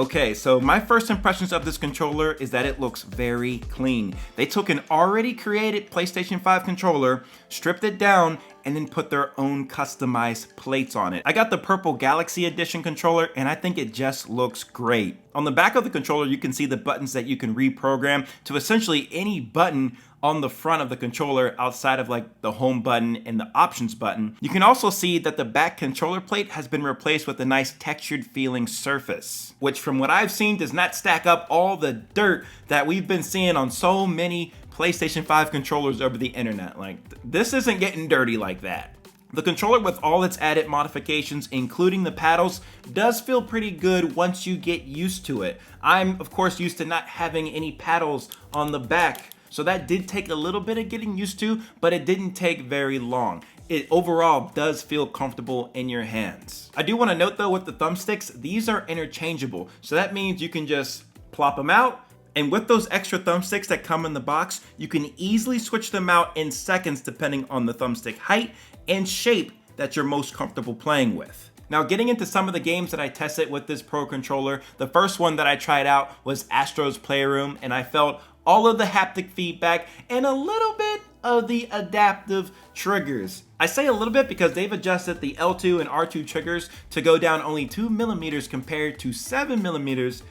Okay, so my first impressions of this controller is that it looks very clean. They took an already created PlayStation 5 controller, stripped it down, and then put their own customized plates on it. I got the Purple Galaxy Edition controller, and I think it just looks great. On the back of the controller, you can see the buttons that you can reprogram to essentially any button on the front of the controller outside of like the home button and the options button. You can also see that the back controller plate has been replaced with a nice textured feeling surface, which from what I've seen does not stack up all the dirt that we've been seeing on so many PlayStation 5 controllers over the internet. Like, this isn't getting dirty like that. The controller with all its added modifications, including the paddles, does feel pretty good once you get used to it. I'm, of course, used to not having any paddles on the back, so that did take a little bit of getting used to, but it didn't take very long. It overall does feel comfortable in your hands. I do want to note though, with the thumbsticks, these are interchangeable. So that means you can just plop them out, and with those extra thumbsticks that come in the box, you can easily switch them out in seconds depending on the thumbstick height and shape that you're most comfortable playing with. Now, getting into some of the games that I tested with this Pro controller, the first one that I tried out was Astro's Playroom, and I felt all of the haptic feedback and a little bit of the adaptive triggers. I say a little bit because they've adjusted the L2 and R2 triggers to go down only 2mm compared to 7mm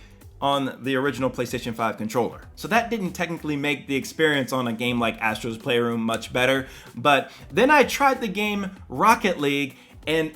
on the original PlayStation 5 controller. So that didn't technically make the experience on a game like Astro's Playroom much better. But then I tried the game Rocket League, and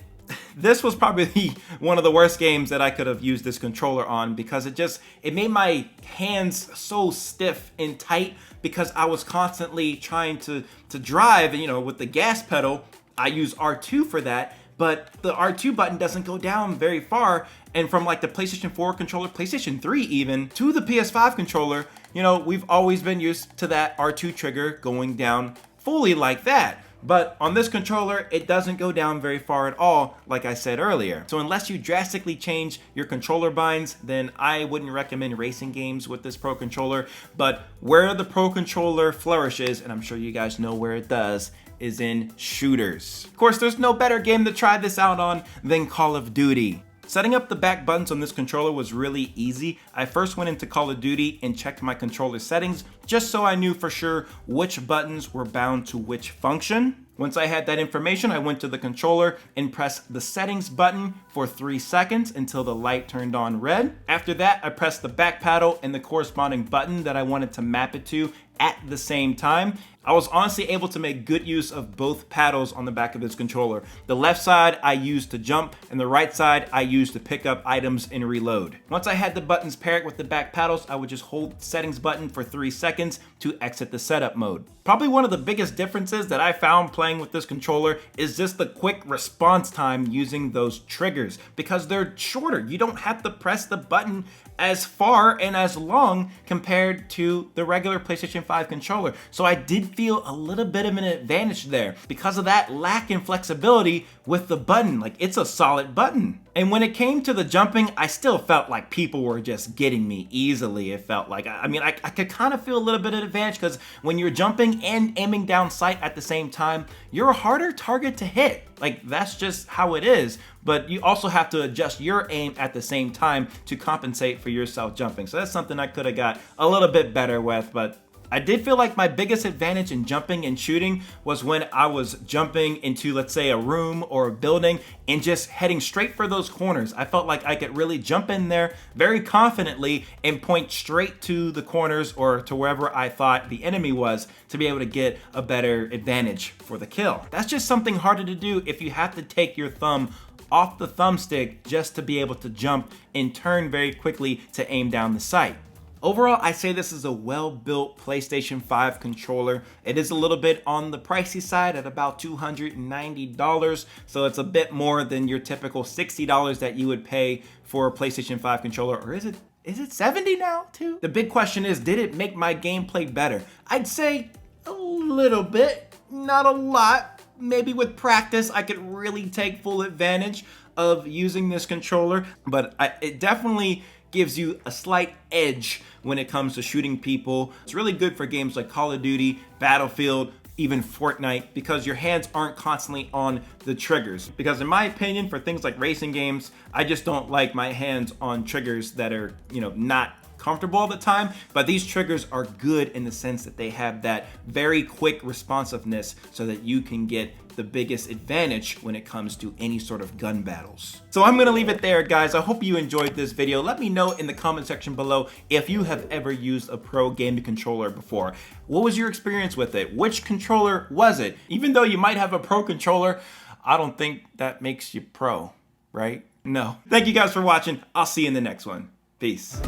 this was probably one of the worst games that I could have used this controller on, because it made my hands so stiff and tight because I was constantly trying to drive, you know, with the gas pedal. I use R2 for that, but the R2 button doesn't go down very far. And from like the PlayStation 4 controller, PlayStation 3 even, to the PS5 controller, you know, we've always been used to that R2 trigger going down fully like that. But on this controller, it doesn't go down very far at all, like I said earlier. So unless you drastically change your controller binds, then I wouldn't recommend racing games with this Pro controller. But where the Pro controller flourishes, and I'm sure you guys know where it does, is in shooters. Of course, there's no better game to try this out on than Call of Duty. Setting up the back buttons on this controller was really easy. I first went into Call of Duty and checked my controller settings just so I knew for sure which buttons were bound to which function. Once I had that information, I went to the controller and pressed the settings button for 3 seconds until the light turned on red. After that, I pressed the back paddle and the corresponding button that I wanted to map it to at the same time. I was honestly able to make good use of both paddles on the back of this controller. The left side I used to jump, and the right side I used to pick up items and reload. Once I had the buttons paired with the back paddles, I would just hold the settings button for 3 seconds to exit the setup mode. Probably one of the biggest differences that I found playing with this controller is just the quick response time using those triggers, because they're shorter. You don't have to press the button as far and as long compared to the regular PlayStation 5 controller. So I did feel a little bit of an advantage there because of that lack in flexibility with the button. Like, it's a solid button. And when it came to the jumping, I still felt like people were just getting me easily. It felt like, I could kind of feel a little bit of advantage because when you're jumping and aiming down sight at the same time, you're a harder target to hit. Like, that's just how it is. But you also have to adjust your aim at the same time to compensate for yourself jumping. So that's something I could have got a little bit better with, but I did feel like my biggest advantage in jumping and shooting was when I was jumping into, let's say, a room or a building and just heading straight for those corners. I felt like I could really jump in there very confidently and point straight to the corners or to wherever I thought the enemy was to be able to get a better advantage for the kill. That's just something harder to do if you have to take your thumb off the thumbstick just to be able to jump and turn very quickly to aim down the sight. Overall, I say this is a well-built PlayStation 5 controller. It is a little bit on the pricey side at about $290, so it's a bit more than your typical $60 that you would pay for a PlayStation 5 controller. Or is it $70 now too? The big question is, did it make my gameplay better? I'd say a little bit, not a lot. Maybe with practice, I could really take full advantage of using this controller, but it definitely gives you a slight edge when it comes to shooting people. It's really good for games like Call of Duty, Battlefield, even Fortnite, because your hands aren't constantly on the triggers. Because in my opinion, for things like racing games, I just don't like my hands on triggers that are, not comfortable all the time. But these triggers are good in the sense that they have that very quick responsiveness so that you can get the biggest advantage when it comes to any sort of gun battles. So I'm gonna leave it there, guys. I hope you enjoyed this video. Let me know in the comment section below if you have ever used a pro gaming controller before. What was your experience with it? Which controller was it? Even though you might have a pro controller, I don't think that makes you pro, right? No. Thank you guys for watching. I'll see you in the next one. Peace.